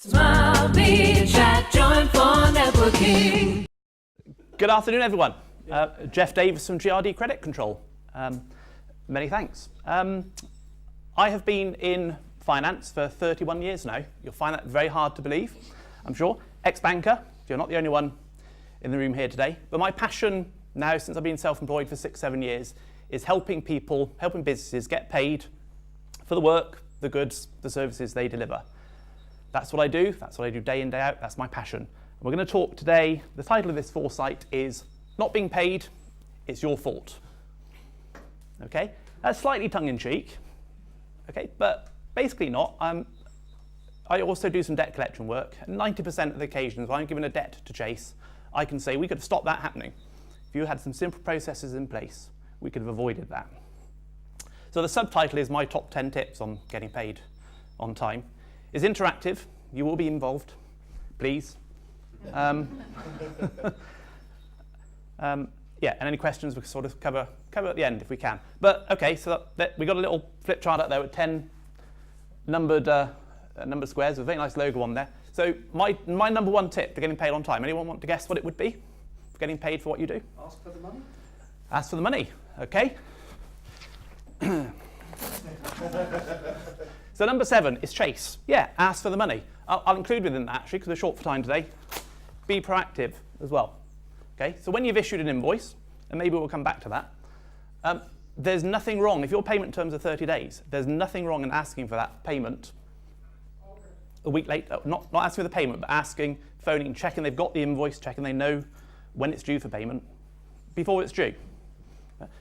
Smile, be, chat, join for networking. Good afternoon, everyone. Geoff Davies from GRD Credit Control. Many thanks. I have been in finance for 31 years now. You'll find that very hard to believe, I'm sure. Ex-banker, you're not the only one in the room here today. But my passion now, since I've been self-employed for 6-7 years, is helping people, helping businesses get paid for the work, the goods, the services they deliver. That's what I do. That's what I do day in, day out. That's my passion. And we're going to talk today. The title of this foresight is Not Being Paid, It's Your Fault. Okay, that's slightly tongue-in-cheek. Okay, but basically not. I also do some debt collection work. And 90% of the occasions when I'm given a debt to chase, I can say we could have stopped that happening. If you had some simple processes in place, we could have avoided that. So the subtitle is my top 10 tips on getting paid on time. It's interactive. You will be involved, please. Yeah, and any questions we can sort of cover at the end if we can. But okay, so we got a little flip chart up there with 10 numbered squares with a very nice logo on there. So my number one tip for getting paid on time. Anyone want to guess what it would be for getting paid for what you do? Ask for the money. Ask for the money. Okay. So number 7 is chase. Yeah, ask for the money. I'll include within that actually because we're short for time today. Be proactive as well. Okay, so when you've issued an invoice, and maybe we'll come back to that, there's nothing wrong. If your payment terms are 30 days, there's nothing wrong in asking for that payment a week later. Not asking for the payment, but asking, phoning, checking they've got the invoice, checking they know when it's due for payment before it's due.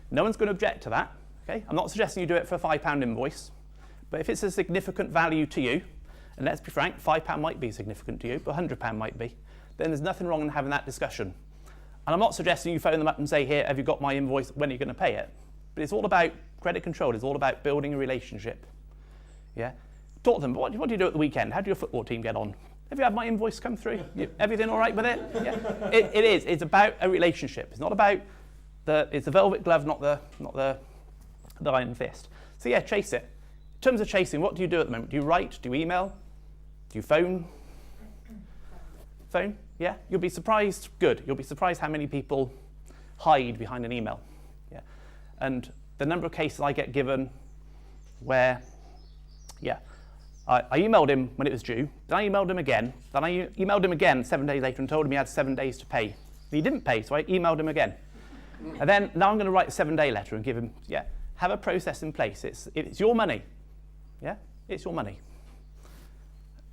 No one's going to object to that. Okay, I'm not suggesting you do it for a £5 invoice, but if it's a significant value to you, and let's be frank, £5 might be significant to you, but £100 might be, then there's nothing wrong in having that discussion. And I'm not suggesting you phone them up and say, here, have you got my invoice, when are you going to pay it? But it's all about credit control, it's all about building a relationship. Yeah? Talk to them, what do you do at the weekend? How do your football team get on? Have you had my invoice come through? Everything all right with it? Yeah. It is, it's about a relationship. It's not about it's the velvet glove, not the iron fist. So yeah, chase it. In terms of chasing, what do you do at the moment? Do you write? Do you email? Do you phone? Phone? Yeah? You'll be surprised. Good. You'll be surprised how many people hide behind an email. Yeah. And the number of cases I get given where, yeah, I emailed him when it was due, then I emailed him again, then I emailed him again 7 days later and told him he had 7 days to pay. He didn't pay, so I emailed him again. And then now I'm going to write a 7-day letter and give him, yeah, have a process in place. It's your money. Yeah, it's your money.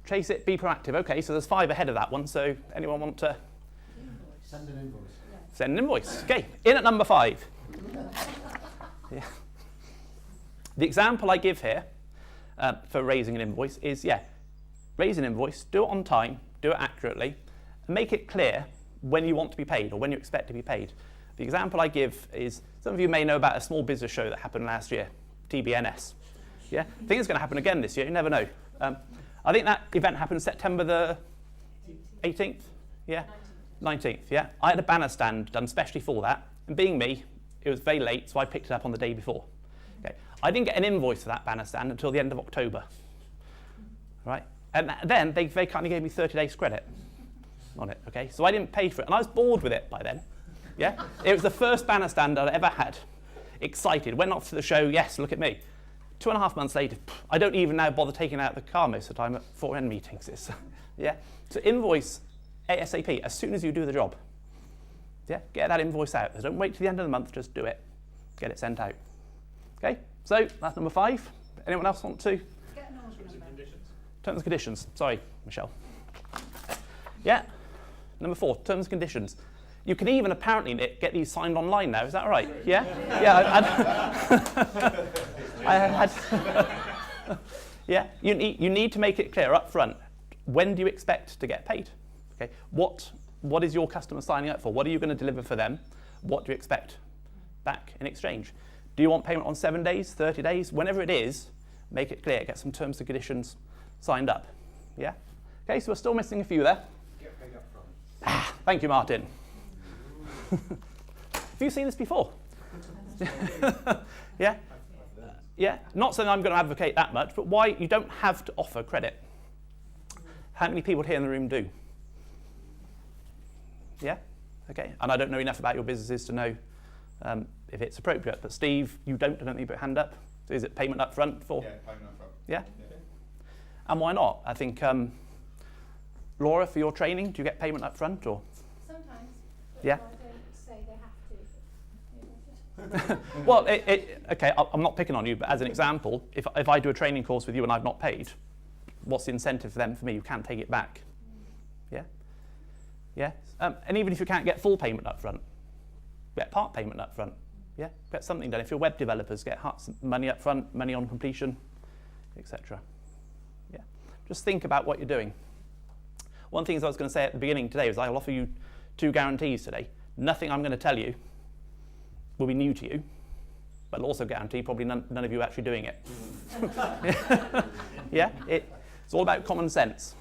Chase it, be proactive. Okay, so there's 5 ahead of that one, so anyone want to? Send an invoice. Send an invoice. Okay, in at number 5. Yeah. The example I give here for raising an invoice is, yeah, raise an invoice, do it on time, do it accurately, and make it clear when you want to be paid or when you expect to be paid. The example I give is, some of you may know about a small business show that happened last year, TBNS. Yeah, I think it's going to happen again this year, you never know. I think that event happened September the 18th, yeah? 19th, yeah. I had a banner stand done specially for that, and being me, it was very late, so I picked it up on the day before. Okay. I didn't get an invoice for that banner stand until the end of October, right? And then they kindly gave me 30 days credit on it, okay? So I didn't pay for it, and I was bored with it by then, yeah? It was the first banner stand I'd ever had. Excited, went off to the show, yes, look at me. 2.5 months later, I don't even now bother taking out the car most of the time at 4N meetings. Yeah? So invoice ASAP, as soon as you do the job. Yeah? Get that invoice out. Don't wait till the end of the month, just do it. Get it sent out. Okay? So that's number 5. Anyone else want to? Terms and conditions. Terms and conditions. Sorry, Michelle. Yeah? Number 4, terms and conditions. You can even apparently, Nick, get these signed online now. Is that right? Yeah? Yeah. I had. Yeah. You need to make it clear up front. When do you expect to get paid? Okay. What is your customer signing up for? What are you going to deliver for them? What do you expect back in exchange? Do you want payment on 7 days, 30 days? Whenever it is, make it clear. Get some terms and conditions signed up. Yeah. Okay. So we're still missing a few there. Get paid up front. Thank you, Martin. Have you seen this before? Yeah? Yeah? Not saying I'm going to advocate that much, but why you don't have to offer credit. How many people here in the room do? Yeah? Okay. And I don't know enough about your businesses to know if it's appropriate. But Steve, you don't think you put your hand up. So is it payment up front for? Yeah, payment up front. Yeah? And why not? I think, Laura, for your training, do you get payment up front or? Sometimes, but Yeah. I don't say they have to. Well, okay, I'm not picking on you, but as an example, if I do a training course with you and I've not paid, what's the incentive for them for me? You can't take it back. Yeah? Yeah? And even if you can't get full payment up front, get part payment up front. Yeah? Get something done. If you're web developers, get money up front, money on completion, etc. Yeah? Just think about what you're doing. One of the things I was going to say at the beginning today was I'll offer you 2 guarantees today. Nothing I'm going to tell you will be new to you, but I'll also guarantee probably none of you are actually doing it. Yeah? It's all about common sense.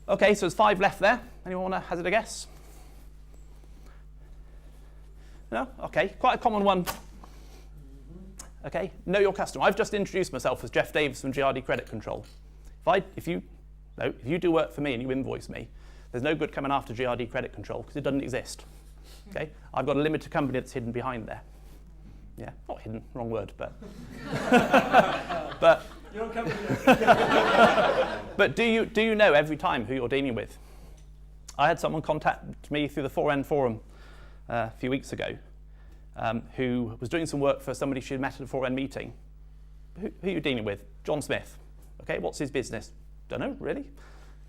Okay, so there's 5 left there. Anyone want to hazard a guess? No? Okay, quite a common one. Okay, know your customer. I've just introduced myself as Geoff Davies from GRD Credit Control. If you do work for me and you invoice me, there's no good coming after GRD Credit Control because it doesn't exist. Okay, I've got a limited company that's hidden behind there. Yeah, not hidden, wrong word, but but You're on camera. but do you know every time who you're dealing with? I had someone contact me through the 4N forum a few weeks ago, who was doing some work for somebody she'd met at a 4N meeting. Who are you dealing with? John Smith. Okay, what's his business? Don't know, really.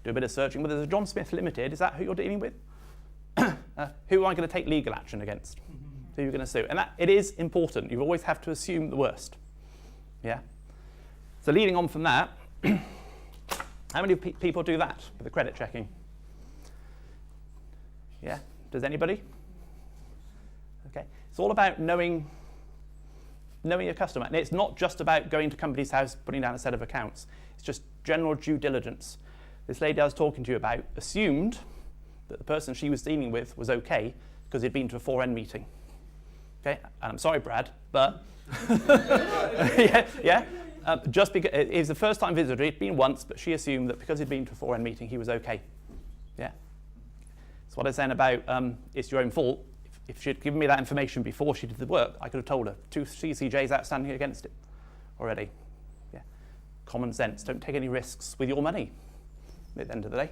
Do a bit of searching. But there's a John Smith Limited. Is that who you're dealing with? Who am I going to take legal action against? Who are you going to sue? And that, it is important. You always have to assume the worst. Yeah? So leading on from that, how many people do that with the credit checking? Yeah? Does anybody? Okay. It's all about knowing your customer. And it's not just about going to company's house, putting down a set of accounts. It's just general due diligence. This lady I was talking to you about assumed that the person she was dealing with was okay because he'd been to a 4N meeting. Okay, and I'm sorry, Brad, but just because it was the first time visitor, he'd been once, but she assumed that because he'd been to a 4N meeting, he was okay. Yeah. So what I was saying about it's your own fault. If she'd given me that information before she did the work, I could have told her 2 CCJs outstanding against it already. Yeah. Common sense. Don't take any risks with your money at the end of the day.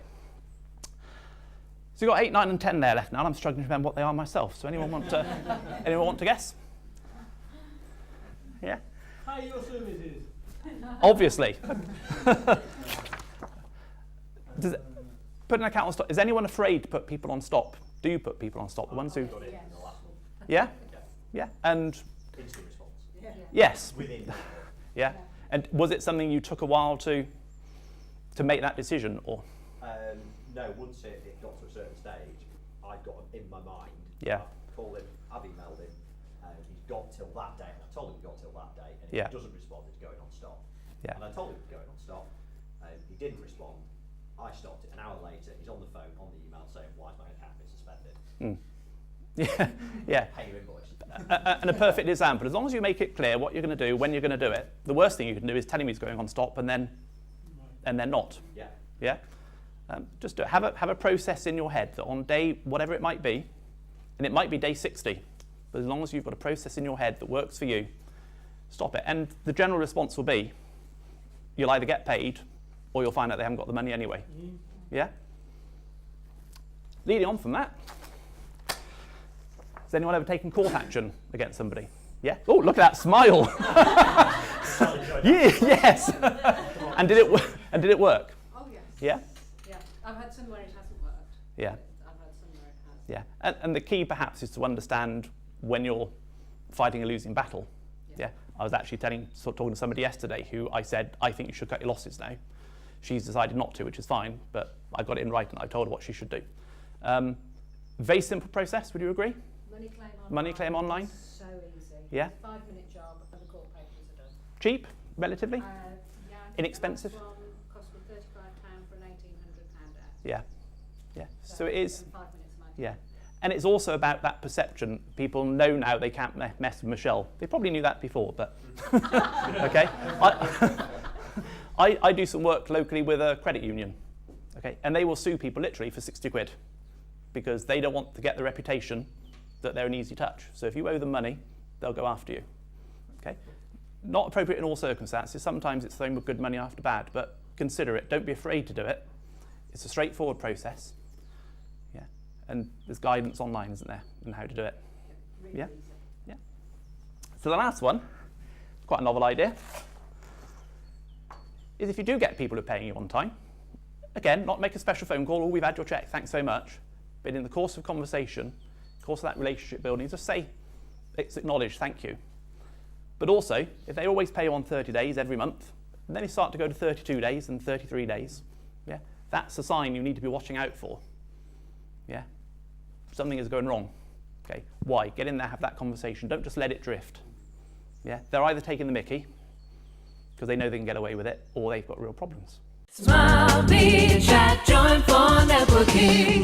So you've got 8, 9, and 10 there left now, and I'm struggling to remember what they are myself. So anyone want to guess? Yeah? Pay your services. Obviously. Put an account on stop. Is anyone afraid to put people on stop? Do you put people on stop? The ones who... Got it in the last one. Yeah? Yeah. And... Instant response. Yes. Within. Yeah. And was it something you took a while to make that decision, or? No, once it got to a certain stage, I'd got him in my mind. Yeah. I've called him, I've emailed him, he's got till that day, and I told him he got till that day, and if Yeah. he doesn't respond, it's going on stop. Yeah. And I told him it was going on stop, he didn't respond, I stopped it. An hour later, he's on the phone, on the email, saying, why is my account been suspended? Yeah. Yeah. Pay your invoice. And a perfect example. As long as you make it clear what you're going to do, when you're going to do it, the worst thing you can do is tell him he's going on stop and then not. Yeah. Yeah. Just do it. Have a process in your head that on day whatever it might be, and it might be day 60, but as long as you've got a process in your head that works for you, stop it. And the general response will be, you'll either get paid or you'll find out they haven't got the money anyway. Yeah. Leading on from that, has anyone ever taken court action against somebody? Yeah. Oh, look at that smile. Yeah, yes. And did it work? Oh yes. Yeah. Yeah. I've had some where it hasn't worked. Yeah. I've had some where it has. Yeah. And the key perhaps is to understand when you're fighting a losing battle. Yeah. I was actually talking to somebody yesterday who I said, I think you should cut your losses now. She's decided not to, which is fine, but I got it in writing. I told her what she should do. Very simple process, would you agree? Money claim online. Money claim online? So easy. Yeah. It's a 5-minute job and the court papers are done. Cheap, relatively? Yeah, I think Inexpensive? The last one cost me £35 for an £1,800 debt. Yeah. Yeah. So it is. In 5 minutes, man. Yeah. And it's also about that perception. People know now they can't mess with Michelle. They probably knew that before, but okay. I do some work locally with a credit union. Okay, and they will sue people literally for 60 quid because they don't want to get the reputation that they're an easy touch. So if you owe them money, they'll go after you. Okay, not appropriate in all circumstances. Sometimes it's throwing good money after bad, but consider it. Don't be afraid to do it. It's a straightforward process. Yeah, and there's guidance online, isn't there, on how to do it. Yeah, yeah. So the last one, quite a novel idea, is if you do get people who are paying you on time, again, not make a special phone call, oh, we've had your check, thanks so much, but in the course of conversation, course of that relationship building, just say, it's acknowledged, thank you. But also, if they always pay you on 30 days every month, and then you start to go to 32 days and 33 days, yeah, that's a sign you need to be watching out for. Yeah, something is going wrong. Okay, why? Get in there, have that conversation. Don't just let it drift. Yeah, they're either taking the mickey because they know they can get away with it, or they've got real problems. Smile, be chat, join for networking.